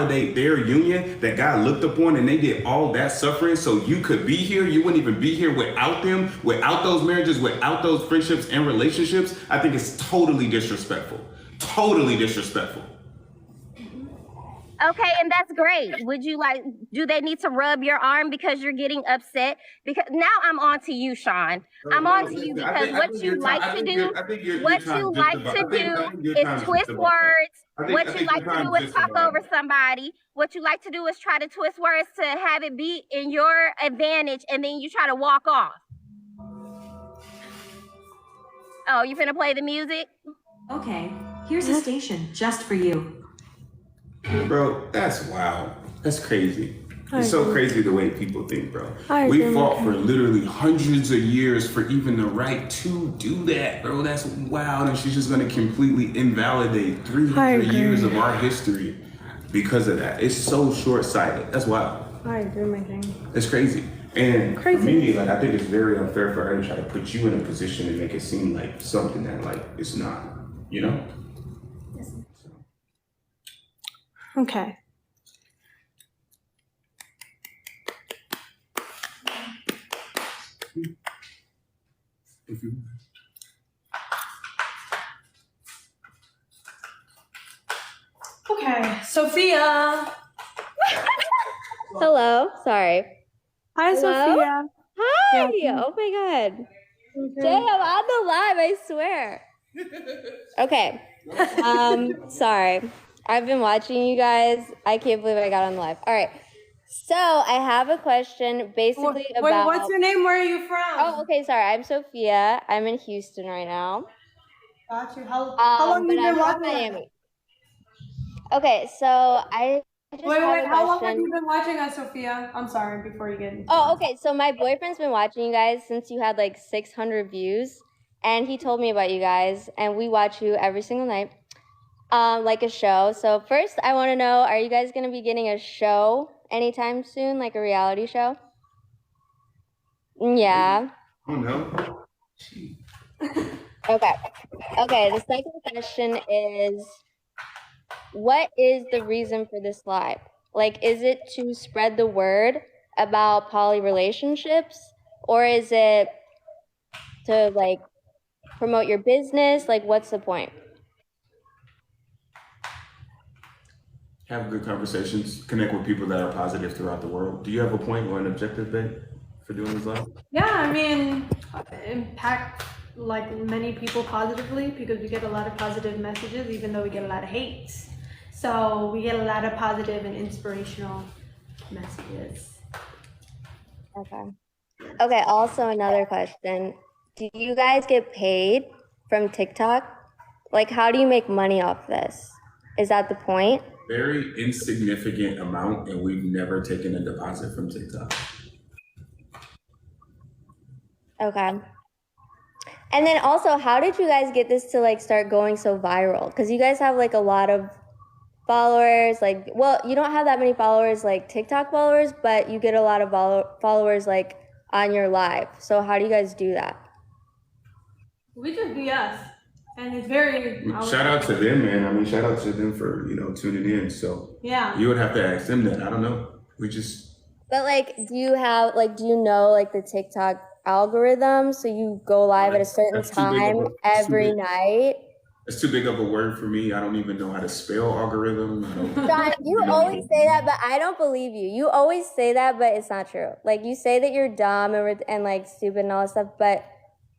invalidate their union that God looked upon, and they did all that suffering so you could be here. You wouldn't even be here without them, without those marriages, without those friendships and relationships. I think it's totally disrespectful. Totally disrespectful. Okay, and that's great. Would you like, do they need to rub your arm because you're getting upset? Because now I'm on to you, Sean. I'm on to you because what you like to do is twist words. What you like to do is talk over somebody. What you like to do is try to twist words to have it be in your advantage, and then you try to walk off. Oh, you finna play the music? Okay, here's a station just for you. Bro, that's wild. That's crazy. It's so crazy the way people think, bro. We fought for literally hundreds of years for even the right to do that, bro. That's wild. And she's just going to completely invalidate 300 years of our history because of that. It's so short-sighted. That's wild. I agree, my king. It's crazy. And for me, like, I think it's very unfair for her to try to put you in a position and make it seem like something that, like, it's not, you know? Okay. Okay, Sophia. Hello, sorry. Hi, Hello? Sophia. Hi! Yeah. Oh my god. Jay, I'm on the live, I swear. Okay. Sorry. I've been watching you guys. I can't believe I got on the live. All right. So I have a question basically about... Wait, what's your name? Where are you from? Oh, okay, sorry. I'm Sophia. I'm in Houston right now. Got you. How long have you been watching Miami? Okay, so I just Wait, have a how long have question. you been watching us, Sophia? I'm sorry, before you get into Oh, okay. So my boyfriend's been watching you guys since you had like 600 views. And he told me about you guys. And we watch you every single night. Like a show. So first I want to know, are you guys going to be getting a show anytime soon? Like a reality show? Yeah. Oh, no. Okay. Okay. The second question is, what is the reason for this live? Like, is it to spread the word about poly relationships, or is it to like promote your business? Like, what's the point? Have good conversations, connect with people that are positive throughout the world. Do you have a point or an objective, babe, for doing this live? Yeah, I mean, impact like many people positively, because we get a lot of positive messages, even though we get a lot of hate. So we get a lot of positive and inspirational messages. Okay. Okay, also another question. Do you guys get paid from TikTok? Like, how do you make money off this? Is that the point? Very insignificant amount, and we've never taken a deposit from TikTok. Okay. And then also, how did you guys get this to like start going so viral? Because you guys have like a lot of followers, like, well, you don't have that many followers like TikTok followers, but you get a lot of followers like on your live. So how do you guys do that? We just be us. And it's very... Shout out to them, man. I mean, shout out to them for, you know, tuning in. So yeah, you would have to ask them that. I don't know. We just... But like, do you know like the TikTok algorithm? So you go live at a certain time every night? It's too big of a word for me. I don't even know how to spell algorithm. John, you always say that, but I don't believe you. You always say that, but it's not true. Like, you say that you're dumb and like stupid and all that stuff, but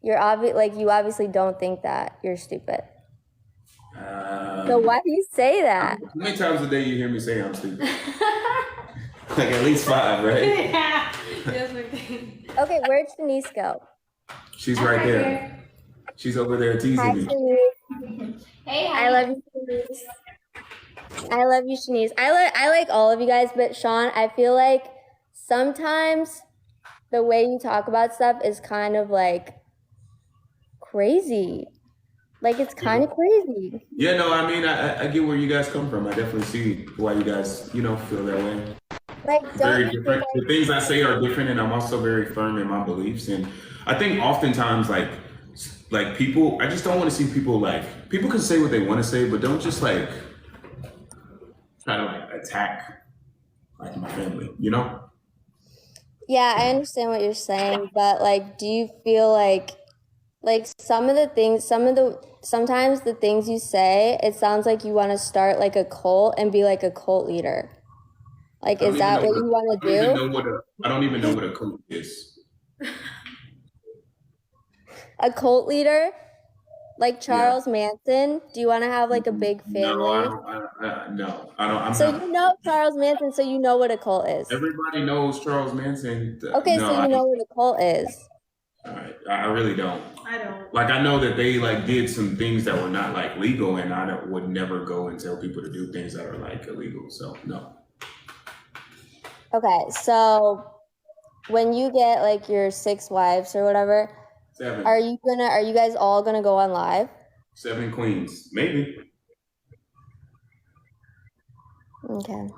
you obviously don't think that you're stupid. So why do you say that? How many times a day you hear me say I'm stupid? Like at least 5, right? Yeah. Yes, we Okay, where'd Shanice go? She's right there. She's over there teasing Hi, me. Shanice. Hey, I love you, Shanice. I love you, Shanice. I like all of you guys, but Sean, I feel like sometimes the way you talk about stuff is kind of like crazy. Like, it's kind of crazy. Yeah, no, I mean, I get where you guys come from. I definitely see why you guys, you know, feel that way. Like, Very different. The things I say are different, and I'm also very firm in my beliefs. And I think oftentimes, like people, I just don't want to see people like, people can say what they want to say, but don't just like try to like attack like my family, you know? Yeah, I understand what you're saying, but like, do you feel like sometimes the things you say, it sounds like you want to start like a cult and be like a cult leader. Like, is that what you want to do? I don't even know what a cult is. A cult leader? Like Charles Manson? Do you want to have like a big family? No, I'm so not. You know Charles Manson, so you know what a cult is. Everybody knows Charles Manson. Okay, so you know what a cult is. I really don't. I don't. Like, I know that they like did some things that were not like legal, and I would never go and tell people to do things that are like illegal. So no. Okay, so when you get like your 6 wives or whatever, 7. are you guys all gonna go on live? 7 queens, maybe. Okay.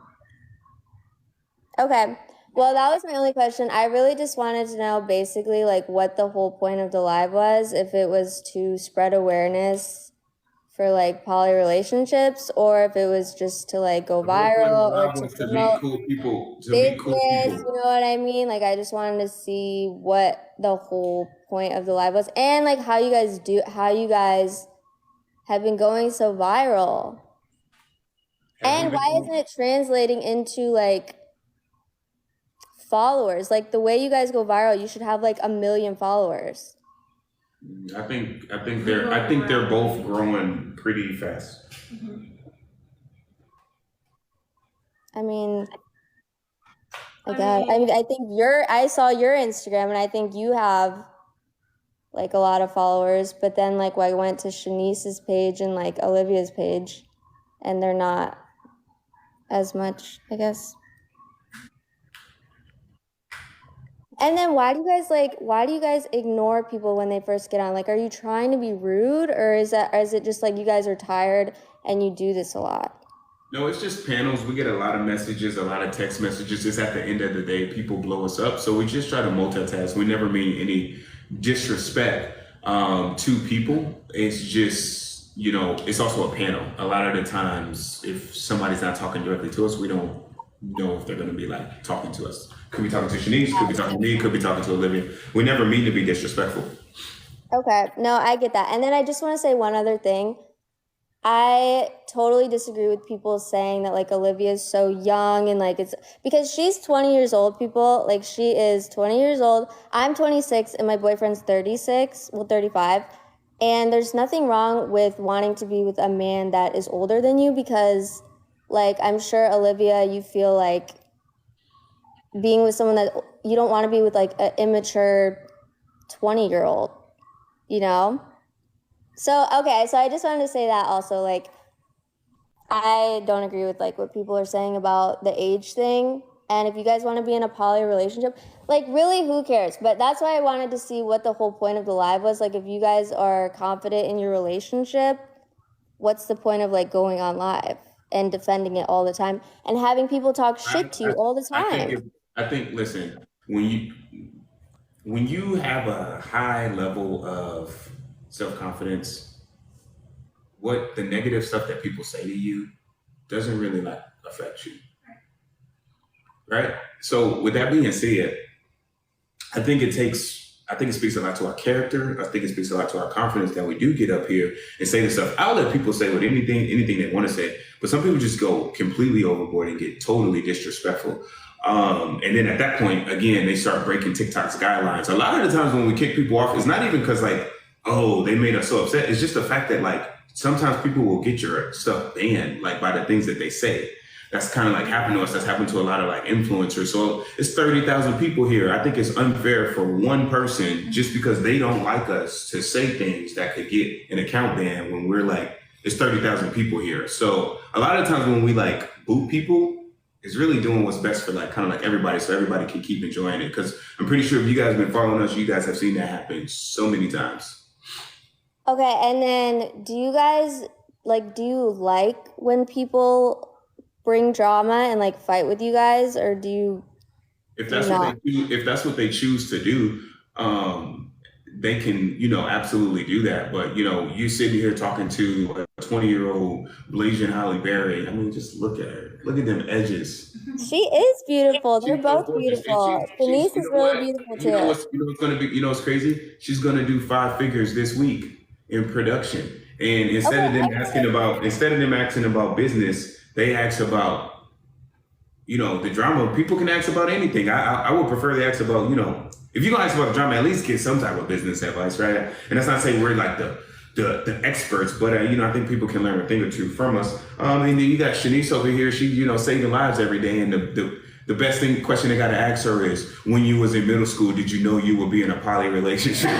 Well, that was my only question. I really just wanted to know basically like what the whole point of the live was, if it was to spread awareness for like poly relationships, or if it was just to like go viral or to promote business, you know what I mean? Like, I just wanted to see what the whole point of the live was, and like how you guys have been going so viral. And why isn't it translating into like followers? Like, the way you guys go viral, you should have like 1 million followers. I think they're both growing pretty fast. I mean, I saw your Instagram, and I think you have like a lot of followers, but then like I went to Shanice's page and like Olivia's page, and they're not as much, I guess. And then why do you guys ignore people when they first get on? Like, are you trying to be rude, or is it just like you guys are tired and you do this a lot? No, it's just panels. We get a lot of messages, a lot of text messages. Just at the end of the day, people blow us up. So we just try to multitask. We never mean any disrespect to people. It's just, it's also a panel. A lot of the times, if somebody's not talking directly to us, we don't know if they're going to be like talking to us. Could be talking to Shanice, could be talking to me, could be talking to Olivia. We never mean to be disrespectful. Okay, no, I get that. And then I just want to say one other thing. I totally disagree with people saying that like Olivia is so young, and like it's because she's 20 years old, people. Like, she is 20 years old. I'm 26 and my boyfriend's 36, 35. And there's nothing wrong with wanting to be with a man that is older than you, because like, I'm sure, Olivia, you feel like being with someone that you don't want to be with like an immature 20-year-old, So, okay, so I just wanted to say that also, like, I don't agree with like what people are saying about the age thing. And if you guys want to be in a poly relationship, like, really, who cares? But that's why I wanted to see what the whole point of the live was. Like, if you guys are confident in your relationship, what's the point of like going on live and defending it all the time and having people talk shit to you all the time? I think, listen, when you have a high level of self-confidence, what the negative stuff that people say to you doesn't really like affect you. Right? So with that being said, I think it speaks a lot to our character. I think it speaks a lot to our confidence that we do get up here and say this stuff. I'll let people say what anything they want to say, but some people just go completely overboard and get totally disrespectful. And then at that point, again, they start breaking TikTok's guidelines. A lot of the times when we kick people off, it's not even because like, oh, they made us so upset. It's just the fact that like sometimes people will get your stuff banned like by the things that they say. That's kind of like happened to us. That's happened to a lot of like influencers. So it's 30,000 people here. I think it's unfair for one person just because they don't like us to say things that could get an account ban when we're like, it's 30,000 people here. So a lot of times when we like boot people, it's really doing what's best for like kind of like everybody, so everybody can keep enjoying it. Because I'm pretty sure if you guys have been following us, you guys have seen that happen so many times. Okay, and then do you like when people bring drama and like fight with you guys, or do you? If that's what they choose to do, they can, absolutely do that. But you sitting here talking to a 20-year-old Blasian Holly Berry. I mean, just look at her. Look at them edges. She is beautiful. They're She's so both gorgeous. And beautiful. she's Denise you is know really what? beautiful too. You know what's gonna be, you know what's crazy? She's gonna do 5 figures this week in production. And instead of them asking about business, they ask about, you know, the drama. People can ask about anything. I would prefer they ask about, you know, if you're gonna ask about the drama, at least get some type of business advice, right? And that's not saying we're like the experts, but you know, I think people can learn a thing or two from us. And then you got Shanice over here. She, you know, saving lives every day. And the best question they got to ask her is, when you was in middle school, did you know you would be in a poly relationship?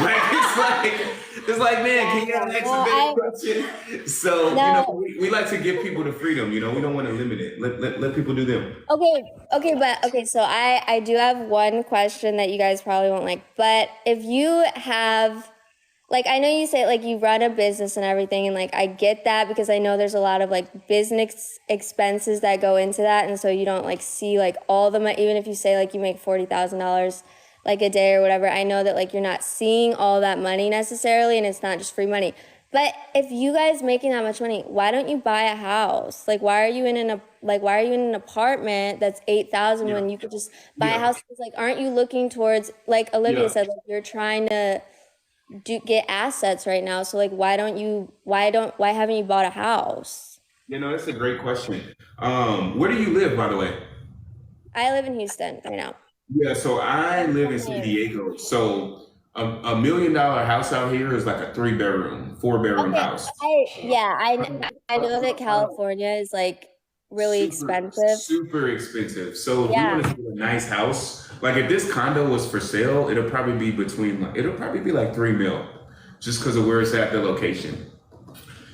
It's like, man, can you ask a better question? So, you know, we like to give people the freedom. You know, we don't want to limit it. Let people do them. Okay. So I do have one question that you guys probably won't like, but if you have, like, I know you say like you run a business and everything, and like I get that because I know there's a lot of like business expenses that go into that, and so you don't like see like all the money. Even if you say like you make $40,000 like a day or whatever, I know that like you're not seeing all that money necessarily, and it's not just free money. But if you guys making that much money, why don't you buy a house? Like, why are you in an apartment that's 8,000 when you could just buy a house? Like, aren't you looking towards, like Olivia said, like you're trying to get assets right now? So like, why haven't you bought a house? You know, that's a great question. Where do you live, by the way? I live in Houston right now. Yeah, so I live in San Diego. So $1 million house out here is like a 3-bedroom, 4-bedroom house. I know that California is like really expensive. Super expensive. So if you want to see a nice house, like if this condo was for sale, it'll probably be like 3 mil, just because of where it's at, the location.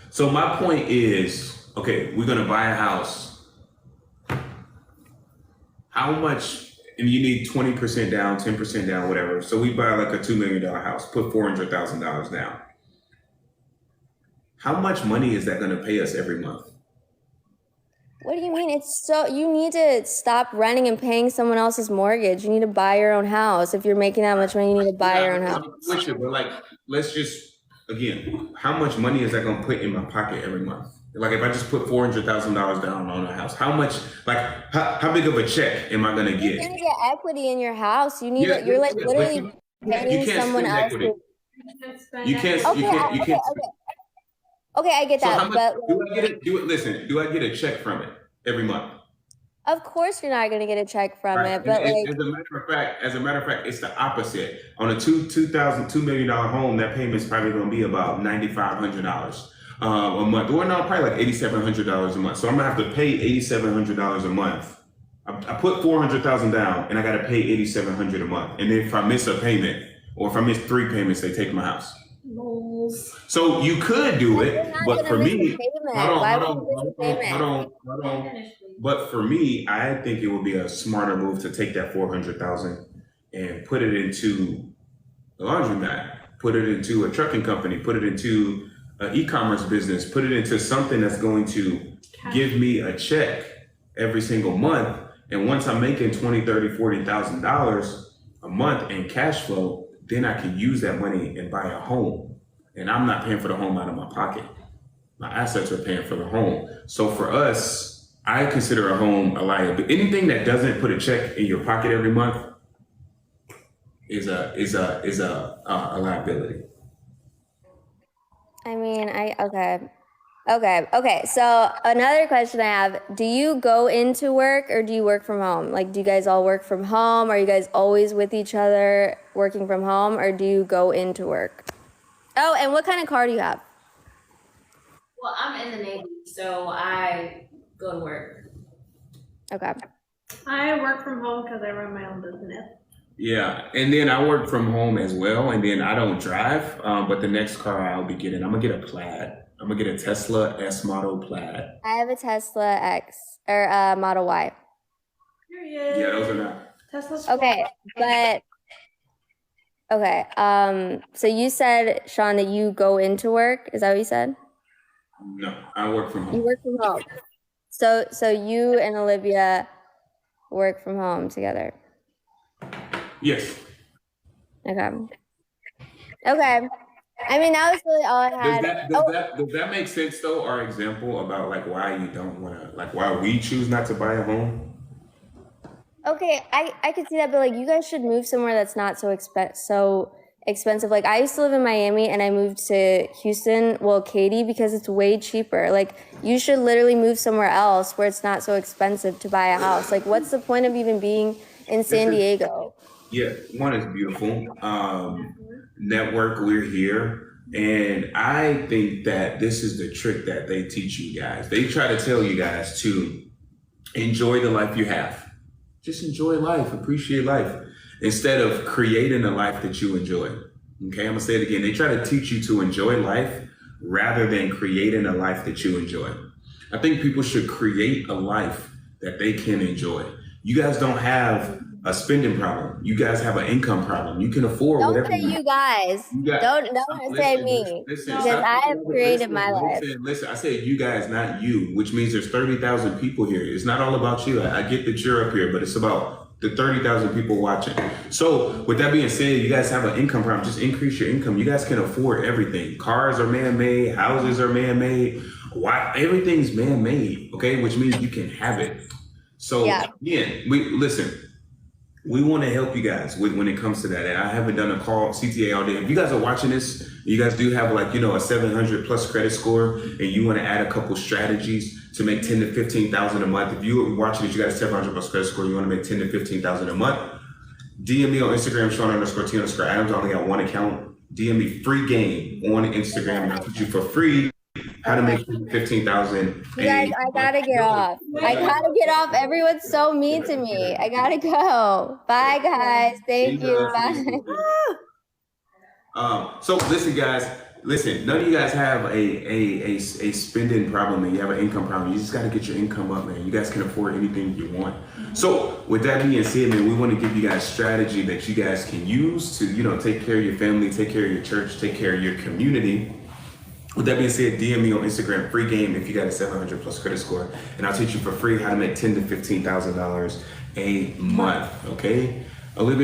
So my point is, okay, we're gonna buy a house. How much? And you need 20% down, 10% down, whatever. So we buy like a $2 million house, put $400,000 down. How much money is that going to pay us every month? What do you mean? You need to stop renting and paying someone else's mortgage. You need to buy your own house. If you're making that much money, you need to buy your own house. But like, let's just, again, how much money is that going to put in my pocket every month? Like if I just put $400,000 down on a house, how much, like how big of a check am I going to get? You're going to get equity in your house. You need you're like literally paying someone else. You can't. Okay, I get that. But do I get a check from it every month? Of course, you're not going to get a check from it, but like as a matter of fact, it's the opposite. On a $2 million home, that payment's probably going to be about $9,500 a month, or no, probably like $8,700 a month. So I'm gonna have to pay $8,700 a month. I put $400,000 down, and I got to pay $8,700 a month. And if I miss a payment, or if I miss 3 payments, they take my house. So you could do it, but for me, hold on. But for me, I think it would be a smarter move to take that $400,000 and put it into a laundromat, put it into a trucking company, put it into an e-commerce business, put it into something that's going to give me a check every single month. And once I'm making $20,000, $30,000, $40,000 a month in cash flow, then I can use that money and buy a home. And I'm not paying for the home out of my pocket. My assets are paying for the home. So for us, I consider a home a liability. Anything that doesn't put a check in your pocket every month is a liability. I mean, okay. So another question I have, do you go into work or do you work from home? Like, do you guys all work from home? Are you guys always with each other working from home, or do you go into work? Oh, and what kind of car do you have? Well, I'm in the Navy, so I go to work. Okay. I work from home because I run my own business. Yeah, and then I work from home as well, and then I don't drive, but the next car I'll be getting, I'm gonna get a Plaid. I'm gonna get a Tesla S model Plaid. I have a Tesla X or Model Y. Period. Yeah, those are not. Tesla's okay, but okay. So you said, Shan, that you go into work. Is that what you said? No, I work from home. You work from home. So you and Olivia work from home together. Yes. Okay. I mean, that was really all I had. Does that make sense though? Our example about like why you don't want to, like why we choose not to buy a home. Okay, I could see that, but like you guys should move somewhere that's not so expensive. Like I used to live in Miami and I moved to Houston, well, Katy, because it's way cheaper. Like you should literally move somewhere else where it's not so expensive to buy a house. Like what's the point of even being in San Diego? Yeah, one is beautiful. Network, we're here. And I think that this is the trick that they teach you guys. They try to tell you guys to enjoy the life you have. Just enjoy life, appreciate life, instead of creating a life that you enjoy. Okay, I'm gonna say it again. They try to teach you to enjoy life rather than creating a life that you enjoy. I think people should create a life that they can enjoy. You guys don't have a spending problem. You guys have an income problem. You can afford whatever. Don't say you guys. Don't say me. Because I have created my life. Listen, I said you guys, not you, which means there's 30,000 people here. It's not all about you. I get that you're up here, but it's about the 30,000 people watching. So with that being said, you guys have an income problem. Just increase your income. You guys can afford everything. Cars are man-made. Houses are man-made. Why? Everything's man-made, okay? Which means you can have it. So again, we want to help you guys when it comes to that. And I haven't done a call CTA all day. If you guys are watching this, you guys do have like, a 700 plus credit score and you want to add a couple strategies to make 10 to 15,000 a month. If you're watching this, you got a 700 plus credit score, you want to make 10 to 15,000 a month. DM me on Instagram, Sean_T_Adams. I only got one account. DM me free game on Instagram and I'll teach you for free how to make 15,000. You guys, I gotta get off. I gotta get off. Everyone's so mean to me. I gotta go. Bye, guys. Thank you. Bye. So listen, guys. Listen, none of you guys have a spending problem and you have an income problem. You just got to get your income up, man. You guys can afford anything you want. So with that being said, man, we want to give you guys strategy that you guys can use to, take care of your family, take care of your church, take care of your community. With that being said, DM me on Instagram, free game if you got a 700 plus credit score, and I'll teach you for free how to make $10,000 to $15,000 a month. Okay, Olivia.